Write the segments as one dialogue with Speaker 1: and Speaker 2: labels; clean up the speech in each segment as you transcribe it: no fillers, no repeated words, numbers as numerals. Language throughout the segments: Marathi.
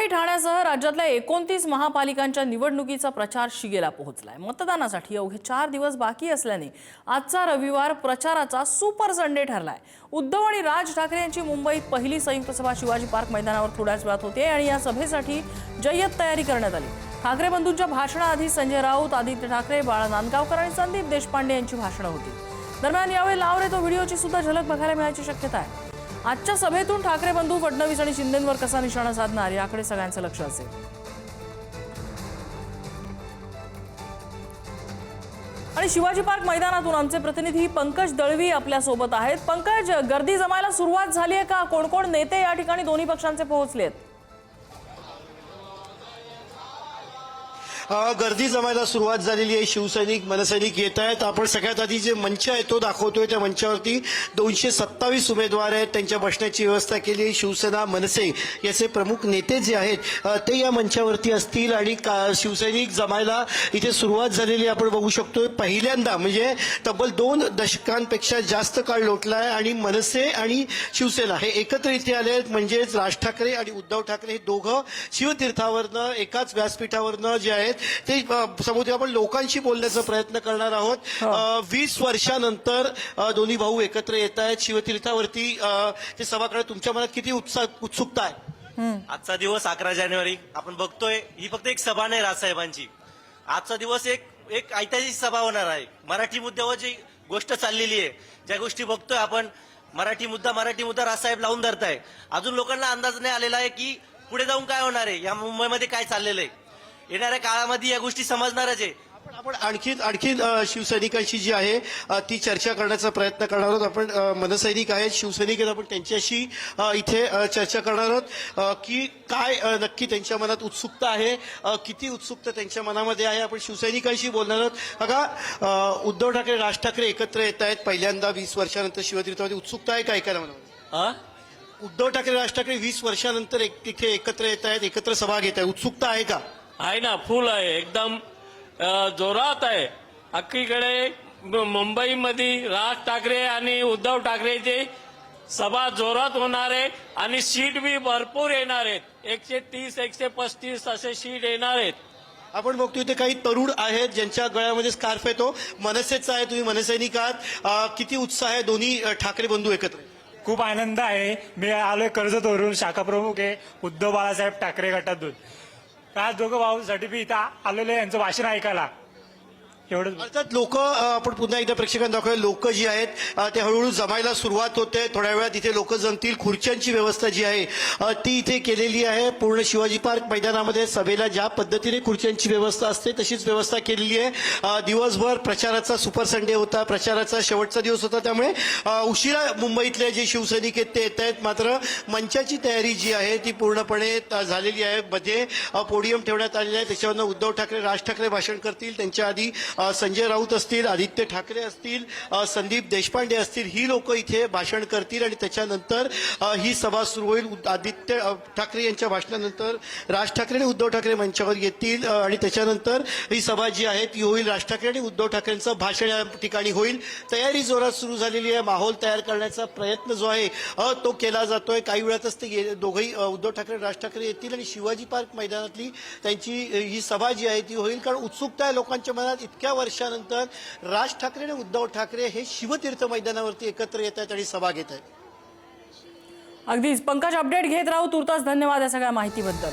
Speaker 1: मुंबई ठाण्यासह राज्यातल्या 29 महापालिकांच्या निवडणुकीचा प्रचार शिगेला पोहोचलाय। मतदानासाठी अवघे 4 दिवस बाकी असल्याने आजचा रविवार प्रचाराचा सुपर संडे ठरलाय। उद्धव आणि राज ठाकरे यांची मुंबईत पहिली संयुक्त सभा शिवाजी पार्क मैदानावर थोड्याच वेळात होते आणि या सभेसाठी जय्यत तयारी करण्यात आली। ठाकरे बंधूंच्या भाषणाआधी संजय राऊत, आदित्य ठाकरे, बाळा नांदगावकर आणि संदीप देशपांडे यांची भाषणं होती। दरम्यान यावेळी लाव रे तो व्हिडिओची सुद्धा झलक बघायला मिळायची शक्यता आहे। आजच्या सभेतून ठाकरे बंधू फडणवीस आणि शिंदेंवर कसा निशाणा साधणार याकडे सगळ्यांचं लक्ष असेल। आणि शिवाजी पार्क मैदानातून आमचे प्रतिनिधी पंकज दळवी आपल्या सोबत आहेत। पंकज, गर्दी जमायला सुरुवात झाली आहे का? कोण कोण नेते या ठिकाणी दोन्ही पक्षांचे पोहोचलेत?
Speaker 2: गर्दी जमायला सुरुवात झालेली आहे। शिवसैनिक, मनसैनिक येत आहेत। आपण सगळ्यात आधी जे मंच आहे तो दाखवतोय। त्या मंचावरती 227 उमेदवार आहेत, त्यांच्या बसण्याची व्यवस्था केली आहे। शिवसेना, मनसे याचे प्रमुख नेते जे आहेत ते या मंचावरती असतील आणि शिवसैनिक जमायला इथे सुरुवात झालेली आपण बघू शकतोय। पहिल्यांदा म्हणजे तब्बल 2 दशकांपेक्षा जास्त काळ लोटला आहे आणि मनसे आणि शिवसेना हे एकत्र इथे आले आहेत। म्हणजेच राज ठाकरे आणि उद्धव ठाकरे हे दोघं शिवतीर्थावरनं एकाच व्यासपीठावरनं जे आहेत ते समुद्र आपण लोकांशी बोलण्याचा प्रयत्न करणार आहोत। 20 वर्षानंतर दोन्ही भाऊ एकत्र येत आहेत शिवतीर्थावरती। ते सभा करण्यात तुमच्या मनात किती उत्सुकता आहे?
Speaker 3: आजचा दिवस 11 जानेवारी आपण बघतोय, ही फक्त एक सभा नाही राजसाहेबांची। आजचा दिवस एक ऐतिहासिक सभा होणार आहे। मराठी मुद्द्यावर जी गोष्ट चाललेली आहे, ज्या गोष्टी बघतोय आपण, मराठी मुद्दा राजसाहेब लावून धरताय। अजून लोकांना अंदाज नाही आलेला आहे की पुढे जाऊन काय होणार आहे, या मुंबईमध्ये काय चाललेलं आहे। येणाऱ्या काळामध्ये या गोष्टी समजणारच आहे।
Speaker 2: आपण आणखीन शिवसैनिकांशी जी आहे ती चर्चा करण्याचा प्रयत्न करणार आहोत। आपण मनसैनिक आहेत, शिवसैनिक आहेत, आपण त्यांच्याशी इथे चर्चा करणार आहोत की काय नक्की त्यांच्या मनात उत्सुकता आहे, किती उत्सुकता त्यांच्या मनामध्ये आहे। आपण शिवसैनिकांशी बोलणार आहोत। बघा, उद्धव ठाकरे, राज ठाकरे एकत्र येत आहेत पहिल्यांदा 20 वर्षानंतर शिवतीर्थामध्ये। उत्सुकता आहे काय काय मनामध्ये? उद्धव ठाकरे, राज ठाकरे 20 वर्षानंतर तिथे एकत्र येत आहेत, एकत्र सभा घेत आहेत, उत्सुकता आहे का?
Speaker 4: आहे ना, फुल आहे, एकदम जोरात आहे। अख्खीकडे मुंबईमध्ये राज ठाकरे आणि उद्धव ठाकरेची सभा जोरात होणार आहे आणि सीट बी भरपूर येणार आहेत। 130, 135 असे सीट येणार आहेत।
Speaker 2: आपण बघतोय ते काही तरुण आहेत ज्यांच्या गळ्यामध्ये स्कार्फ आहे, तो मनसेचा आहे। तुम्ही मनसैनिक आहात, किती उत्साह आहे दोन्ही ठाकरे बंधू एकत्र?
Speaker 5: खूप आनंद आहे। मी आलोय कर्जतवरून, शाखा प्रमुख आहे उद्धव बाळासाहेब ठाकरे गटातून। आज दोघं भाऊसाठी बी इथं आलेले यांचं भाषण ऐकायला एवढंच।
Speaker 2: अर्थात लोक, आपण पुन्हा एकदा प्रेक्षकांना दाखवूया, लोक जी आहेत ते हळूहळू जमायला सुरुवात होते। थोड्या वेळात इथे लोक जमतील। खुर्च्यांची व्यवस्था जी आहे ती इथे केलेली आहे। पूर्ण शिवाजी पार्क मैदानामध्ये सभेला ज्या पद्धतीने खुर्च्यांची व्यवस्था असते तशीच व्यवस्था केलेली आहे। दिवसभर प्रचाराचा सुपर संडे होता, प्रचाराचा शेवटचा दिवस होता, त्यामुळे उशिरा मुंबईतले जे शिवसैनिक आहेत ते येत आहेत। मात्र मंचाची तयारी जी आहे ती पूर्णपणे झालेली आहे। मध्ये पोडियम ठेवण्यात आलेला आहे, त्याच्यावरनं उद्धव ठाकरे, राज ठाकरे भाषण करतील। त्यांच्या आधी संजय राऊत असतील, आदित्य ठाकरे असतील, संदीप देशपांडे असतील, ही लोक इथे भाषण करतील आणि त्याच्यानंतर ही सभा सुरू होईल। आदित्य ठाकरे यांच्या भाषणानंतर राज ठाकरे आणि उद्धव ठाकरे मंचावर येतील आणि त्याच्यानंतर ही सभा जी आहे ती होईल। राज ठाकरे आणि उद्धव ठाकरेंचं भाषण या ठिकाणी होईल। तयारी जोरात सुरू झालेली आहे। माहोल तयार करण्याचा प्रयत्न जो आहे तो केला जातोय। काही वेळातच ते दोघंही उद्धव ठाकरे, राज ठाकरे येतील आणि शिवाजी पार्क मैदानातली त्यांची ही सभा जी आहे ती होईल। कारण उत्सुकता आहे लोकांच्या मनात। इतक्या वर्षानंतर राज ठाकरे आणि उद्धव ठाकरे हे शिवतीर्थ मैदानावरती एकत्र येत आहेत आणि सभा घेत आहेत।
Speaker 1: अगदीच पंकज, अपडेट घेत राहू। तुर्तास धन्यवाद या सगळ्या माहितीबद्दल।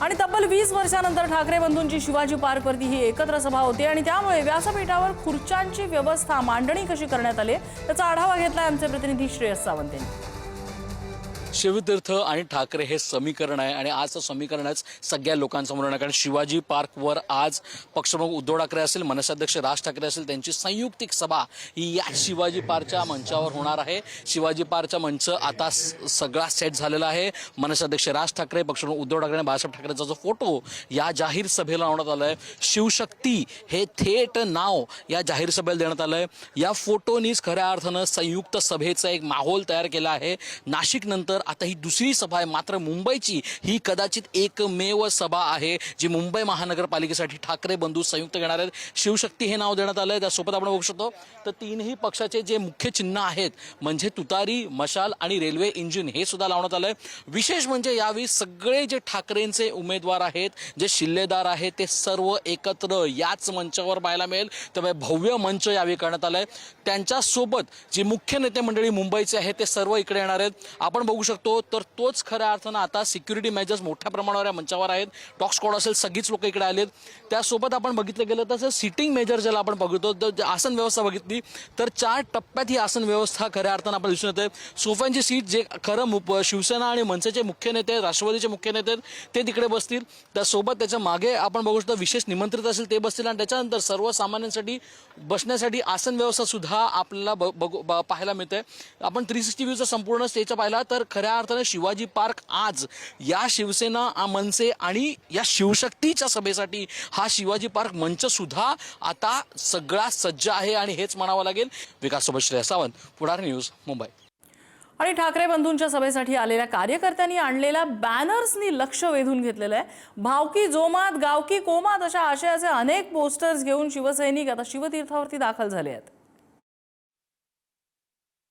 Speaker 1: आणि तब्बल 20 वर्षानंतर ठाकरे बंधूंची शिवाजी पार्कवरती ही एकत्र सभा होती आणि त्यामुळे व्यासपीठावर खुर्च्यांची व्यवस्था, मांडणी कशी करण्यात आली त्याचा आढावा घेतलाय आमचे प्रतिनिधी श्रेयस सावंत यांनी।
Speaker 6: शिवतीर्थ आणि ठाकरे हे समीकरण आहे आणि आजचं समीकरणच सगळ्या लोकांसमोर आहे। कारण शिवाजी पार्कवर आज पक्षप्रमुख उद्धव ठाकरे असेल, मनसाध्यक्ष राज ठाकरे असेल, त्यांची संयुक्तिक सभा ही या शिवाजी पार्कच्या मंचावर होणार आहे। शिवाजी पार्कचा मंच आता सगळा सेट झालेला आहे। मनसाध्यक्ष राज ठाकरे, पक्षप्रमुख उद्धव ठाकरे आणि बाळासाहेब ठाकरेंचा जो फोटो या जाहीर सभेला लावण्यात आला आहे, शिवशक्ती हे थेट नाव या जाहीर सभेला देण्यात आलं आहे। या फोटोनीच खऱ्या अर्थानं संयुक्त सभेचा एक माहोल तयार केला आहे। नाशिक नंतर आता ही दुसरी सभा आहे, मात्र मुंबईची ही कदाचित एकमेव सभा आहे जी मुंबई महानगरपालिकेसाठी ठाकरे बंधू संयुक्त घेणार आहेत. शिवशक्ती हे नाव देण्यात आलंय. त्यासोबत आपण बघू शकतो तर तीनही पक्षाचे जे मुख्य चिन्ह आहेत म्हणजे तुतारी, मशाल आणि रेल्वे इंजिन हे सुद्धा लावण्यात आलंय. विशेष म्हणजे यावेळी सगळे जे ठाकरेंचे उमेदवार आहेत, जे शिल्लेदार आहेत, ते सर्व एकत्र याच मंचावर पाहायला मिळेल. त्यामुळे भव्य मंच यावेळी करण्यात आलाय. त्यांच्यासोबत जी मुख्य नेते मंडळी मुंबईचे आहेत ते सर्व इकडे येणार आहेत. आपण बघू शकतो तर तोच खऱ्या अर्थानं आता सिक्युरिटी मेजर्स मोठ्या प्रमाणावर या मंचावर आहेत. डॉग स्क्वॉड असेल, सगळीच लोक इकडे आलेत. त्यासोबत आपण बघितलं गेलं तर सिटिंग मेजर ज्याला आपण बघतो, तर आसन व्यवस्था बघितली तर 4 टप्प्यात ही आसन व्यवस्था खऱ्या अर्थानं आपण दिसून येते. सोफ्यांची सीट जे खरं शिवसेना आणि मनसेचे मुख्य नेते, राष्ट्रवादीचे मुख्य नेते ते तिकडे बसतील. त्यासोबत त्याच्या मागे आपण बघू शकतो विशेष निमंत्रित असेल ते बसतील. आणि त्याच्यानंतर सर्वसामान्यांसाठी बसण्यासाठी आसन व्यवस्था सुद्धा आपल्याला पाहायला मिळते. आपण 360 व्ह्यूचा संपूर्ण स्टेज पाहिला तर खऱ्या अर्थाने शिवाजी पार्क आज या शिवसेना, मनसे आणि या शिवशक्तीच्या सभेसाठी हा शिवाजी पार्क मंच सुद्धा आता सगळा सज्ज आहे आणि हेच म्हणावं लागेल. विकास सोबत श्रेया सावंत, पुढारी न्यूज, मुंबई.
Speaker 1: आणि ठाकरे बंधूंच्या सभेसाठी आलेल्या कार्यकर्त्यांनी आणलेल्या बॅनर्सनी लक्ष वेधून घेतलेलं आहे. भावकी जोमात, गावकी कोमात अशा आशयाचे अनेक पोस्टर्स घेऊन शिवसैनिक आता शिवतीर्थावरती दाखल झाले आहेत.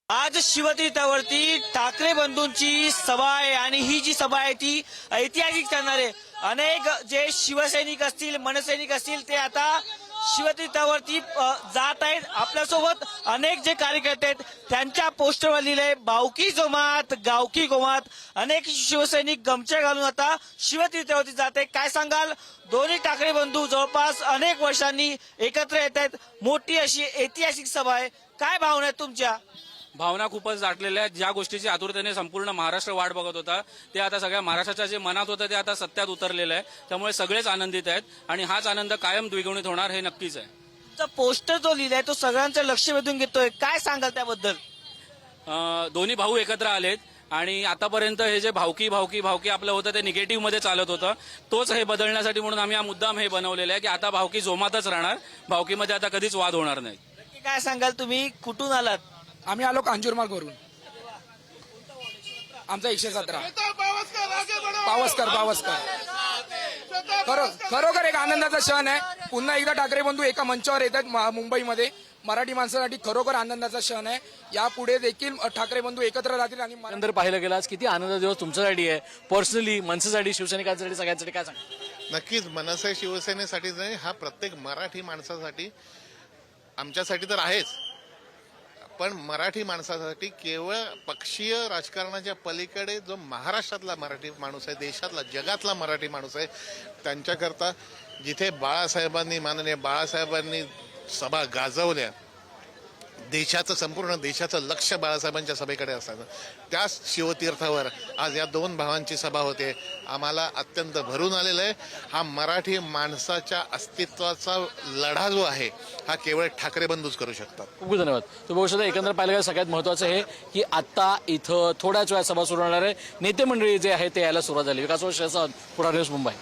Speaker 7: आज शिवतीर्थावरती ठाकरे बंधूंची सभा आहे आणि ही जी सभा आहे ती ऐतिहासिक ठरणार आहे. अनेक जे शिवसैनिक असतील, मनसैनिक असतील ते आता शिवतीर्थावरती जात आहेत. आपल्यासोबत अनेक जे कार्यकर्ते आहेत त्यांच्या पोस्टरवर लिहिलंय भावकी जोमात, गावकी गोमात. अनेक शिवसैनिक गमछे घालून आता शिवतीर्थावरती जात आहेत. काय सांगाल, दोन्ही ठाकरे बंधू जवळपास अनेक वर्षांनी एकत्र येत आहेत. मोठी अशी ऐतिहासिक सभा आहे. काय भावना आहेत तुमच्या?
Speaker 8: भावना खूपच दाटलेल्या आहेत. ज्या गोष्टीची आतुरतेने संपूर्ण महाराष्ट्र वाट बघत होता ते आता सगळ्या महाराष्ट्राच्या जे मनात होतं ते आता सत्यात उतरलेलं आहे. त्यामुळे सगळेच आनंदित आहेत आणि हाच आनंद कायम द्विगुणित होणार हे नक्कीच आहे.
Speaker 7: तुमचा पोस्टर जो लिहिलाय तो सगळ्यांचं लक्ष वेधून घेतोय. काय सांगाल त्याबद्दल?
Speaker 8: दोन्ही भाऊ एकत्र आलेत आणि आतापर्यंत हे जे भावकी भावकी भावकी आपलं होतं ते निगेटिव्ह मध्ये चालत होतं. तोच हे बदलण्यासाठी म्हणून आम्ही हा मुद्दाम हे बनवलेलं आहे की आता भावकी जोमातच राहणार, भावकीमध्ये आता कधीच वाद होणार नाही.
Speaker 7: काय सांगाल, तुम्ही कुठून आलात?
Speaker 9: आम्ही आलो कांजूरमार्गवरून. आमचा 117 पावसकर. खरोखर एक आनंदाचा क्षण आहे. पुन्हा एकदा ठाकरे बंधू एका मंचावर येत आहेत मुंबईमध्ये. मराठी माणसासाठी खरोखर आनंदाचा क्षण आहे. यापुढे देखील ठाकरे बंधू एकत्र राहतील. आणि
Speaker 6: नंतर पाहिलं गेलं आज किती आनंदाचा दिवस तुमच्यासाठी आहे, पर्सनली, मनसेसाठी, शिवसैनिकांसाठी, सगळ्यांसाठी काय सांगा?
Speaker 10: नक्कीच मनसे शिवसेनेसाठी नाही, हा प्रत्येक मराठी माणसासाठी, आमच्यासाठी तर आहेच, पण मराठी माणसासाठी केवळ पक्षीय राजकारणाच्या पलीकडे जो महाराष्ट्रातला मराठी माणूस आहे, देशातला, जगातला मराठी माणूस आहे, त्यांच्याकरता जिथे बाळासाहेबांनी, माननीय बाळासाहेबांनी सभा गाजवल्या, देशाचं, संपूर्ण देशाचं लक्ष बाळासाहेबांच्या सभेकडे असताना त्याच शिवतीर्थावर आज या 2 भावांची सभा होते. आम्हाला अत्यंत भरून आलेलं आहे. हा मराठी माणसाच्या अस्तित्वाचा लढा जो आहे हा केवळ ठाकरे बंधूच करू शकतात.
Speaker 6: खूप धन्यवाद. तो बघू शकता एकंदर पाहिलं गेलं सगळ्यात महत्त्वाचं हे की आता इथं थोड्याच वेळात सभा सुरू होणार आहे. नेते मंडळी जे आहे ते यायला सुरुवात झाली. विकास श्रेया सावंत, पुढारी न्यूज, मुंबई.